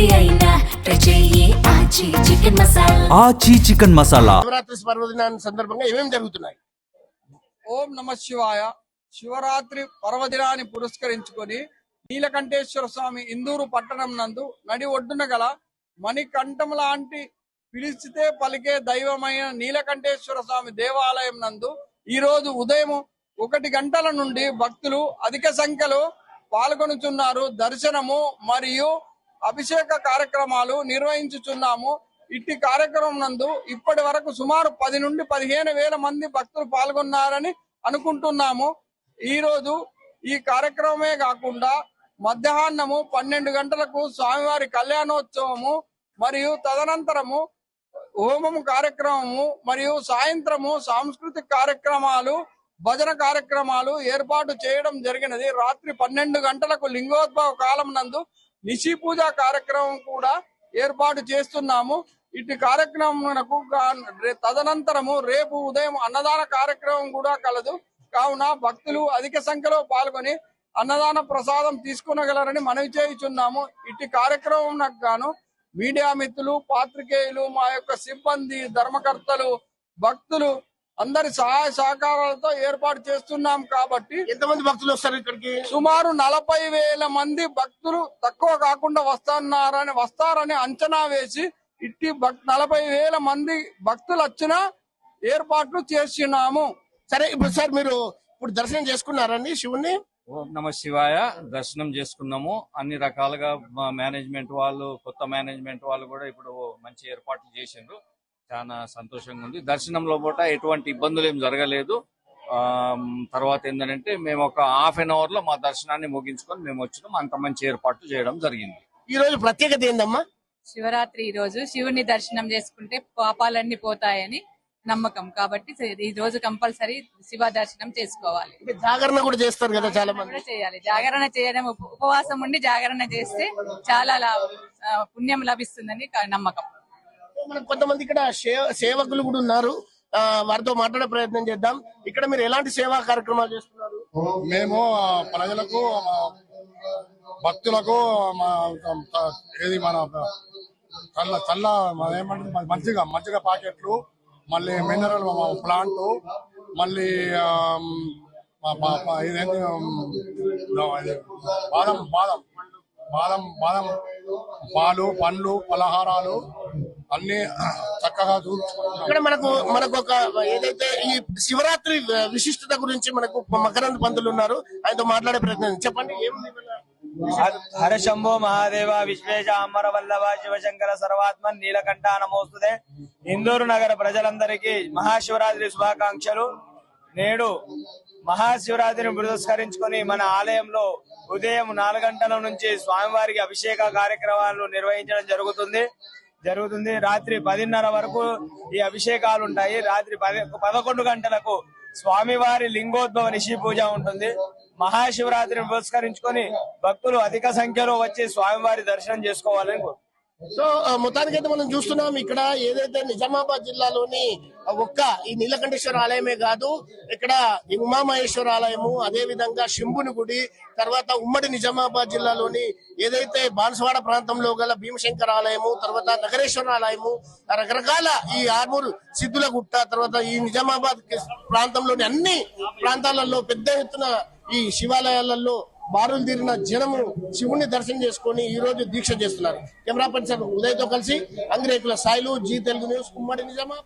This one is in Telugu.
ఏది అయినా ట్రై చెయ్యి ఆచి చికెన్ మసాలా. ఆచి చికెన్ మసాలా. శివరాత్రి పర్వదినాన్ని సందర్భంగా ఏమేమి జరుగుతున్నాయి? ఓం నమ శివాయ. శివరాత్రి పర్వదినాన్ని పురస్కరించుకొని నీలకంఠేశ్వర స్వామి ఇందూరు పట్టణం నందు నడి ఒడ్డున గల మణికంఠం లాంటి పిలిచితే పలికే దైవమైన నీలకంఠేశ్వర స్వామి దేవాలయం నందు ఈ రోజు ఉదయం 1 గంటల నుండి భక్తులు అధిక సంఖ్యలో పాల్గొనుచున్నారు. దర్శనము మరియు అభిషేక కార్యక్రమాలు నిర్వహించుచున్నాము. ఇట్టి కార్యక్రమం నందు ఇప్పటి వరకు సుమారు 10 నుండి 15 వేల మంది భక్తులు పాల్గొన్నారని అనుకుంటున్నాము. ఈ రోజు ఈ కార్యక్రమమే కాకుండా మధ్యాహ్నము 12 గంటలకు స్వామివారి కళ్యాణోత్సవము మరియు తదనంతరము హోమము కార్యక్రమము మరియు సాయంత్రము సాంస్కృతిక కార్యక్రమాలు భజన కార్యక్రమాలు ఏర్పాటు చేయడం జరిగినది. రాత్రి 12 గంటలకు లింగోద్భవ కాలం నందు నిశి పూజ కార్యక్రమం కూడా ఏర్పాటు చేస్తున్నాము. ఇటు కార్యక్రమమునకు తదనంతరము రేపు ఉదయం అన్నదాన కార్యక్రమం కూడా కలదు. కావున భక్తులు అధిక సంఖ్యలో పాల్గొని అన్నదాన ప్రసాదం తీసుకునగలరని మనవి చేయుచున్నాము. ఇటు కార్యక్రమం గాను మీడియా మిత్రులు, పాత్రికేయులు, మా యొక్క సిబ్బంది, ధర్మకర్తలు, భక్తులు అందరి సహాయ సహకారాలతో ఏర్పాటు చేస్తున్నాం. కాబట్టి ఎంతమంది భక్తులు వస్తారు ఇక్కడికి? సుమారు 40 వేల మంది భక్తులు తక్కువ కాకుండా వస్తారని అంచనా వేసి ఇట్టి 40 వేల మంది భక్తులు వచ్చిన ఏర్పాట్లు చేస్తున్నాము. సరే, ఇప్పుడు సార్ మీరు ఇప్పుడు దర్శనం చేసుకున్నారండి శివుణ్ణి? ఓం నమ శివాయ. దర్శనం చేసుకున్నాము. అన్ని రకాలుగా మేనేజ్మెంట్ వాళ్ళు, కొత్త మేనేజ్మెంట్ వాళ్ళు కూడా ఇప్పుడు మంచి ఏర్పాట్లు చేసిండ్రు. చాలా సంతోషంగా ఉంది. దర్శనంలో పూట ఎటువంటి ఇబ్బందులు ఏం జరగలేదు. తర్వాత ఏంటంటే మేము ఒక హాఫ్ అన్ అవర్ లో మా దర్శనాన్ని ముగించుకొని మేము వచ్చినాం. అంత మంచి ఏర్పాట్లు చేయడం జరిగింది. ఈ రోజు ప్రత్యేకత ఏందమ్మా? శివరాత్రి ఈ రోజు శివుని దర్శనం చేసుకుంటే పాపాలన్నీ పోతాయని నమ్మకం. కాబట్టి ఈ రోజు కంపల్సరీ శివ దర్శనం చేసుకోవాలి. జాగరణ కూడా చేస్తారు కదా చాలా మంది. కూడా చేయాలి. జాగరణ చేయడం, ఉపవాసం ఉండి జాగరణ చేస్తే చాలా పుణ్యం లభిస్తుందని నమ్మకం. మనకు కొంతమంది ఇక్కడ సేవకులు కూడా ఉన్నారు. వారితో మాట్లాడే ప్రయత్నం చేద్దాం. ఇక్కడ మీరు ఎలాంటి సేవా కార్యక్రమాలు చేస్తున్నారు? మేము ప్రజలకు, భక్తులకు ఏది మన చల్ల ఏమంటే మంచిగా ప్యాకెట్లు, మళ్ళీ మినరల్ ప్లాంట్, మళ్ళీ ఇదేంటి బాదం బాదం బాదం బాదం పాలు, పండ్లు, పలహారాలు అన్ని చక్కగా చూసుకుంటున్నాం. ఇక్కడ మనకు ఒక ఏదైతే ఈ శివరాత్రి విశిష్టత గురించి మనకు మకరంద్ పంతులు ఉన్నారు. ఆయనతో మాట్లాడే ప్రయత్నం చెప్పండి. ఏముంది? హర శంభో మహాదేవ విశ్వేశ అమర వల్లభ శివశంకర సర్వాత్మన్ నీలకంఠ నమోస్తుతే. ఇందూరు నగర ప్రజలందరికీ మహాశివరాత్రి శుభాకాంక్షలు. నేడు మహాశివరాత్రిని పురస్కరించుకొని మన ఆలయంలో ఉదయం 4 గంటల నుంచి స్వామివారికి అభిషేక కార్యక్రమాలు నిర్వహించడం జరుగుతుంది. రాత్రి 10:30 వరకు ఈ అభిషేకాలు ఉంటాయి. రాత్రి 11 గంటలకు స్వామివారి లింగోద్భవ నిశి పూజ ఉంటుంది. మహాశివరాత్రిని పురస్కరించుకొని భక్తులు అధిక సంఖ్యలో వచ్చి స్వామివారి దర్శనం చేసుకోవాలని కోరుతున్నాను. సో మొత్తానికైతే మనం చూస్తున్నాం ఇక్కడ ఏదైతే నిజామాబాద్ జిల్లాలోని ఒక్క ఈ నీలకంఠేశ్వర ఆలయమే కాదు, ఇక్కడ ఉమామహేశ్వర ఆలయము, అదే విధంగా శంభుని గుడి, తర్వాత ఉమ్మడి నిజామాబాద్ జిల్లాలోని ఏదైతే బాన్సువాడ ప్రాంతంలో గల భీమశంకర ఆలయము, తర్వాత నగరేశ్వర ఆలయము, రకరకాల ఈ ఆర్మూరు సిద్ధుల గుట్ట, తర్వాత ఈ నిజామాబాద్ ప్రాంతంలోని అన్ని ప్రాంతాలలో పెద్ద ఎత్తున ఈ శివాలయాలలో బారులు తీరిన జనము శివుణ్ణి దర్శనం చేసుకుని ఈ రోజు దీక్ష చేస్తున్నారు. కెమెరా పర్సన్ ఉదయ్తో కలిసి అంగిరేకుల సాయిలు, జీ తెలుగు న్యూస్, ఉమ్మడి నిజామాబాద్.